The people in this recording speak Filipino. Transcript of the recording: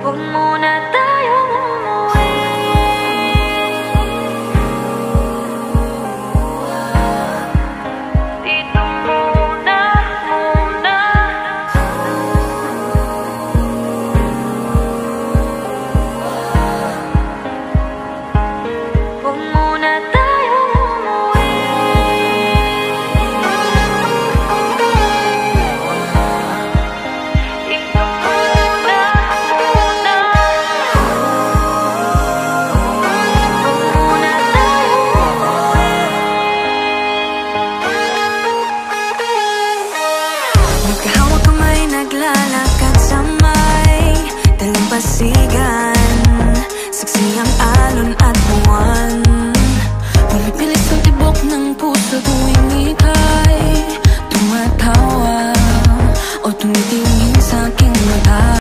Huwag muna tayong umuwi. Dito muna, muna. Huwag muna tayong umuwi. Dito muna, muna. Huwag muna tayong umuwi. Magkahawak kamay, naglalakad sa may dalampasigan.